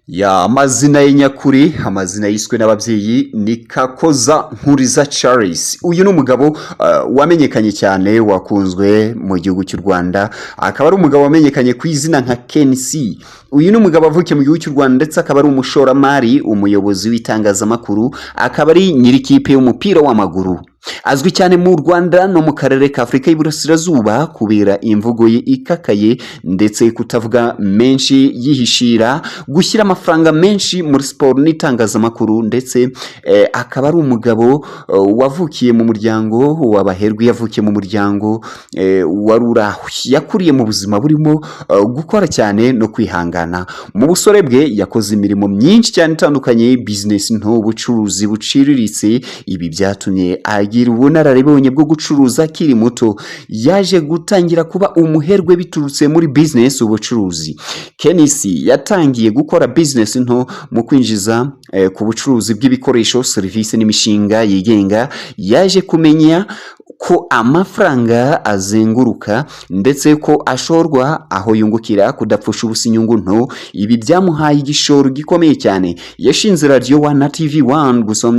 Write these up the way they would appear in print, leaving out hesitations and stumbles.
Ya amazina y'inyakuri amazina yiswe n'ababyeyi ni Kakoza Nkuriza Charles. Uyu ni umugabo wamenyekanye cyane wakunzwe mu gihugu cy'u Rwanda, akaba ari umugabo wamenyekanye ku izina nka Kensi. Uyu ni umugabo avukiye mu gihugu cy'u Rwanda ndetse akaba ari umushoramari, umuyobozi w'itangazamakuru, akaba ari nyirikipe y'umupira w'amaguru. Azwi cyane mu Rwanda no mu karere ka Afurika y'Iburasirazuba kubera imvugo ye ikakaye ndetse kutavuga menshi, yihishira gushyira amafaranga menshi muri siporo n'itangazamakuru, ndetse akaba ari umugabo wavukiye mu muryango w'abaherwe, yavukiye mu muryango wari uraho, yakuriye mu buzima burimo gukora cyane no kwihangana. Mu busore bwe yakoze imirimo myinshi cyane itandukanye, business nto, ubucuruzi buciriritse. Ibi byatumye agira ubunararibonye bwo gucuruza akiri muto. Yaje gutangira kuba umuherwe biturutse muri business, ubucuruzi. Kenisi yatangiye gukora business nto mu kwinjiza ku bucuruzi bw'ibikoresho, serivisi n'imishinga yigenga. Yaje kumenya ko amafaranga azenguruka ndetse ko ashorwa aho yungukira, kudapfusha ubusa inyungu nto. Ibi byamuhaye igishoro gikomeye cyane. Yashinze Radio One na TV One gusa mu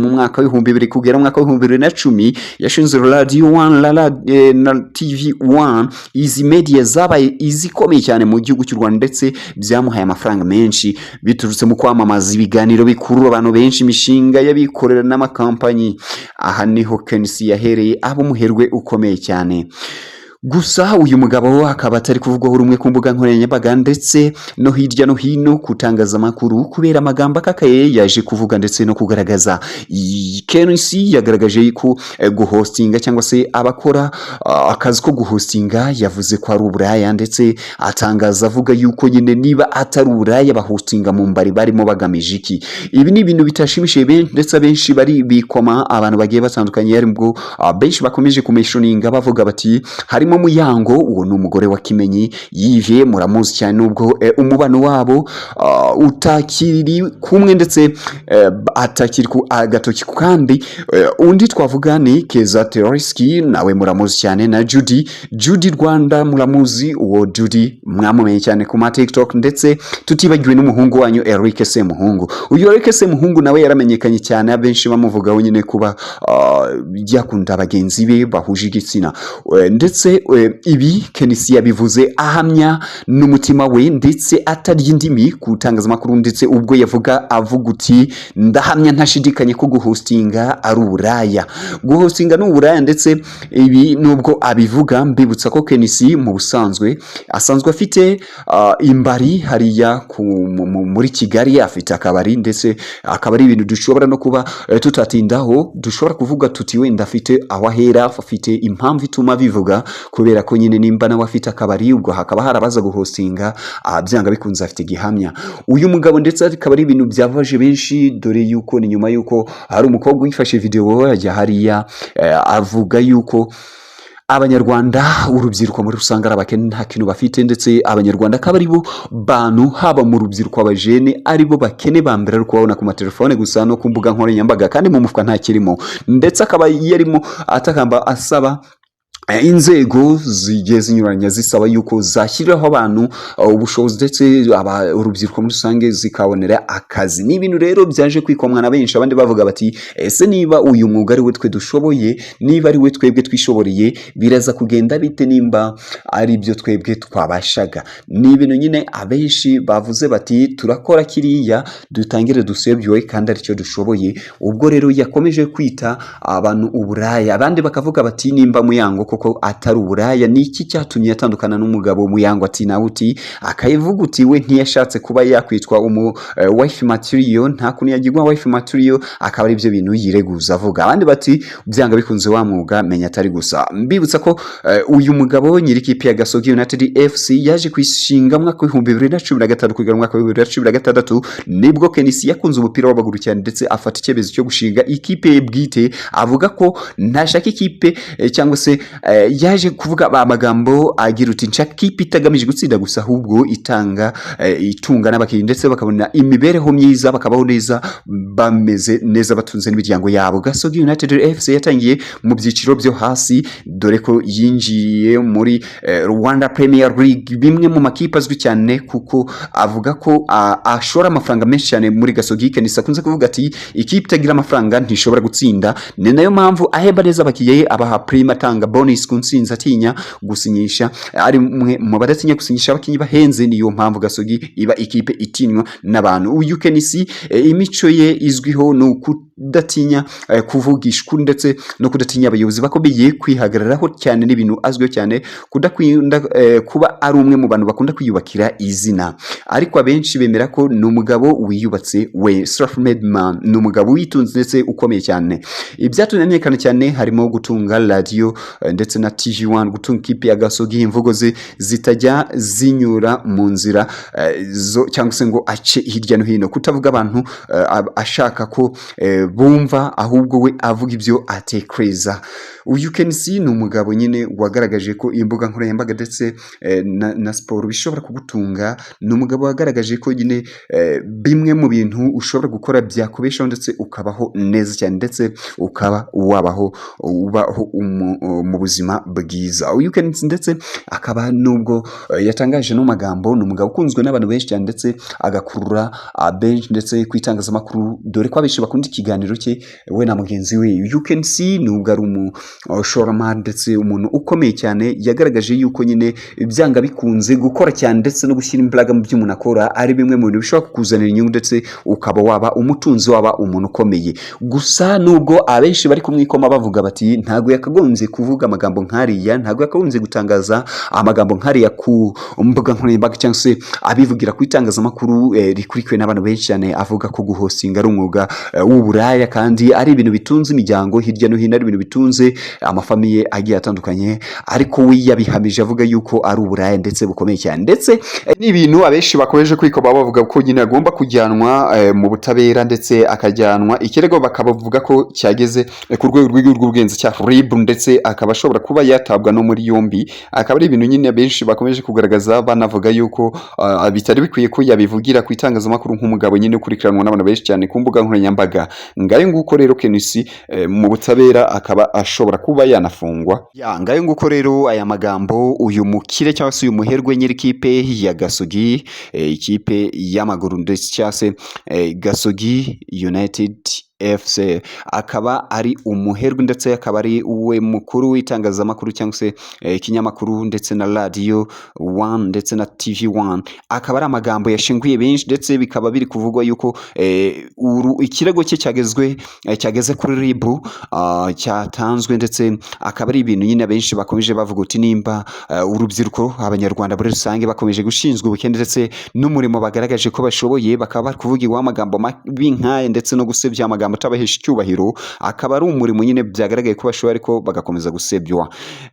mwaka w'ibihumbi bibiri kugera mu mwaka w'ibihumbi bibiri na cumi. Yashinze Radio One na TV One. Izi media zabaye izikomeye cyane mu gihugu cy'u Rwanda ndetse byamuhaye amafaranga menshi biturutse mu kwamamaza ibiganiro bikurura abantu benshi, imishinga y'abikorera n'amakampanyi. Aha niho Kensi yahereye aba umuherwe ukomeye cyane. Gusa uyu mugabo akaba atari kuvugwaho rumwe ku mbuga nkoranyambaga ndetse no hirya no hino kutangazamakuru kubera amagambo akakaye yaje kuvuga ndetse no kugaragaza. Kensi yagaragaje ko guhostinga cyangwa se abakora akazi ko guhostinga yavuze ko ari uburaya, ndetse atangaza avuga yuko nyine niba atari uburaya bahostinga mu mbari barimo bagamije iki. Ibi ni ibintu bitashimishije benshi ndetse abenshi bari bikoma, abantu bagiye batandukanye aribwo benshi bakomeje kumishoninga bavuga bati harimo Muyango, uwo ni umugore wa Kimenyi Yves, muramuzi cyane nubwo umubano wabo utakiri kumwe ndetse atakiri ku agatoki kandi. Undi twavuga ni Keza Tereski, nawe muramuzi cyane, na Judy Rwanda muramuzi, uwo Judy mwamumenye cyane ku ma TikTok, ndetse tutibagiwe n'umuhungu wanyu Eric Semuhungu. Uyu Eric Semuhungu nawe yaramenyekanye cyane, abenshi bamuvugaho nyine kuba yakunda bagenzi be bahuje igitsina, ndetse ibi Kenisi yabivuze ahamya n'umutima we ndetse atarya indimi kutangazamakuru, ndetse ubwo avuga uti ndahamya ntashidikanye ko guhostinga ari uburaya. Guhostinga ni uburaya, ndetse ibi nubwo abivuga mbibutsa ko Kenisi mu busanzwe asanzwe afite imbari hariya muri Kigali, afite akabari, ndetse akaba ari ibintu dushobora no kuba tutatindaho. Dushobora kuvuga tuti wenda afite aho ahera, afite impamvu ituma bivuga kubera ko nyine nimba nawe afite akabari ubwo hakaba harabaza guhostinga, byanga bikunze afite gihamya. Uyu mugabo ndetse akaba ari ibintu byabaje benshi, dore yuko ni nyuma yuko hari umukobwa wifashe video ajya hariya avuga yuko Abanyarwanda urubyiruko muri rusanga ari abakene nta kintu bafite, ndetse Abanyarwanda akaba ari bo bantu haba mu rubyiruko abajene ari bo bakene bambere ari kubabona ku matelefone gusa no ku mbuga nkoranyambaga kandi mu mufuka nta kirimo. Ndetse akaba yarimo atakamba asaba inzego zigiye zinyuranye zisaba yuko zashyiriraho abantu ubushobozi ndetse urubyiruko muri rusange zikabonera akazi. Ni ibintu rero byaje kwikomwa na benshi, abandi bavuga bati ese niba uyu mwuga ari we twe dushoboye, niba ari we twebwe twishoboreye, biraza kugenda bite nimba ari byo twebwe twabashaga? Ni ibintu nyine abenshi bavuze bati turakora kiriya dutangire dusebyoye kandi aricyo dushoboye. Ubwo rero yakomeje kwita abantu uburaya, abandi bakavuga bati nimba Muyango koko atari uburaya, ni iki cyatumye atandukana n'umugabo? Muyango ati nawe uti akayivuga uti we ntiyashatse kuba yakwitwa wife material, nta kuntu yagirwa wife material, akaba ari byo bintu yireguza avuga. Abandi bati byanga bikunze wa mwuga menya atari gusa. Mbibutsa ko uyu mugabo nyiri kipe ya Gasogi United FC yaje kwishinga mu mwaka w'ibihumbi bibiri na cumi na gatanu kugera mu mwaka w'ibihumbi bibiri na cumi na gatandatu, nibwo Kenisi yakunze umupira w'amaguru cyane ndetse afata icyemezo cyo gushinga ikipe ye bwite. Avuga ko ntashaka ikipe cyangwa se yaje kuvuga amagambo agira uti nshaka ikipe itagamije gutsinda gusa ahubwo itunga n'abakinnyi ndetse bakabona imibereho myiza bakabaho neza bameze neza batunze n'imiryango yabo. Gasogi United FC yatangiye mu byiciro byo hasi dore ko yinjiye muri Rwanda Premier League, bimwe mu makipe azwi cyane kuko avuga ko ashora amafaranga menshi cyane muri Gasogi. Kenisa kunze kuvuga ati ikipe itagira amafaranga ntishobora gutsinda, ni nayo mpamvu ahemba neza abakinnyi abaha prime atanga bonus ku ntsinzi atinya gusinyisha, ari mu badatinya gusinyisha abakinnyi bahenze. Niyo mpamvu Gasogi iba ikipe itinywa n'abantu. Uyu Kenisi imico ye izwiho no kudatinya kuvugishwa ndetse no kudatinya abayobozi bakomeye, kwihagararaho cyane n'ibintu azwiho cyane, kudakunda kuba ari umwe mu bantu bakunda kwiyubakira izina, ariko abenshi bemera ko ni umugabo wiyubatse we self-made man, ni umugabo witunze ndetse ukomeye cyane. Ibyatumenyekana cyane harimo gutunga radio ndetse na TV1, gutunga ikipe ya Gasogi, imvugo ze zitajya zinyura mu nzira cyangwa se ngo ace hirya no hino, kutavuga abantu ashaka ko bumva, ahubwo we avuga ibyo atekereza. Uyu Kenisi ni umugabo nyine wagaragaje ko imbuga nkoranyambaga ndetse na siporo bishobora kugutunga. Ni umugabo wagaragaje ko nyine bimwe mu bintu ushobora gukora byakubeshaho ndetse ukabaho neza cyane ndetse ukaba ubaho mu buzima bwiza. Uyu Kenisi ndetse akaba nubwo yatangaje no magambo, ni umugabo ukunzwe n'abantu benshi cyane ndetse agakurura benshi ndetse kwitangazamakuru, dore ko abenshi bakunda ikiganiro cye we na mugenzi we. Uyu Kenisi nubwo ari umushoramari ndetse umuntu ukomeye cyane, yagaragaje yuko nyine ibyanga bikunze gukora cyane ndetse no gushyira imbaraga mu byo umuntu akora ari bimwe mu bintu bishobora kukuzanira inyungu ndetse ukaba waba umutunzi, waba umuntu ukomeye. Gusa nubwo abenshi bari kumwikoma bavuga bati ntago yakagombye kuvuga amagambo nk'ariya, ntago yakagombye gutangaza amagambo nk'ariya ku mbuga nkoranyambaga cyangwa se abivugira ku itangazamakuru rikurikiwe n'abantu benshi cyane, avuga ko guhostinga ari umwuga w'uburaya kandi ari ibintu bitunze imiryango hirya no hino, ari ibintu bitunze amafamiye agiye atandukanye, ariko we yabihamije avuga yuko ari uburaya ndetse bukomeye cyane. Ndetse n'ibintu abenshi bakomeje kwikoma bavuga ko nyine agomba kujyanwa mu butabera ndetse akajyanwa ikirego, bakabavuga ko cyageze ku rwego rw'ubugenzacyaha RIB ndetse akaba ashobora kuba yatabwa no muri yombi. Akaba ari ibintu nyine abenshi bakomeje kugaragaza banavuga yuko bitari bikwiye ko yabivugira ku itangazamakuru nk'umugabo nyine ukurikiranwa n'abantu benshi cyane ku mbuga nkoranyambaga. Ngayo nguko rero Kenisi mu butabera akaba ashobora kuba yanafungwa. Ngayo nguko rero aya magambo uyu mukire cyangwa se uyu muherwe nyiri ikipe ya Gasogi, ikipe y'amaguru ndetse cyangwa se Gasogi United FC, akaba ari umuherwe ndetse akaba ari we mukuru w'itangazamakuru cyangwa se ikinyamakuru ndetse na radio 1 ndetse na TV1. Akaba ari amagambo yashinguye benshi ndetse bikaba biri kuvugwa yuko ikirego cye cyageze kuri RIB cyatanzwe, ndetse akaba ari ibintu nyine benshi bakomeje bavuga uti nimba urubyiruko abanyarwanda muri rusange bakomeje gushinzwe ubukene ndetse n'umurimo bagaragaje ko bashoboye, bakaba bari kuvuga amagambo mabi nk'aya ndetse no gusebya amagambo utabahesha icyubahiro, akaba ari umurimo nyine byagaragaye ko bashoboye ariko bagakomeza gusebywa.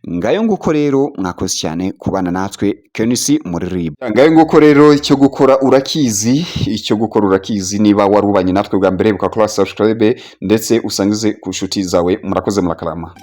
Ngayo nguko rero mwakoze cyane kubana natwe Kenisi muri RIB. Ngayo nguko rero icyo gukora urakizi, niba warubanye natwe bwa mbere bukakora subscribe ndetse usangize ku nshuti zawe. Murakoze murakarama.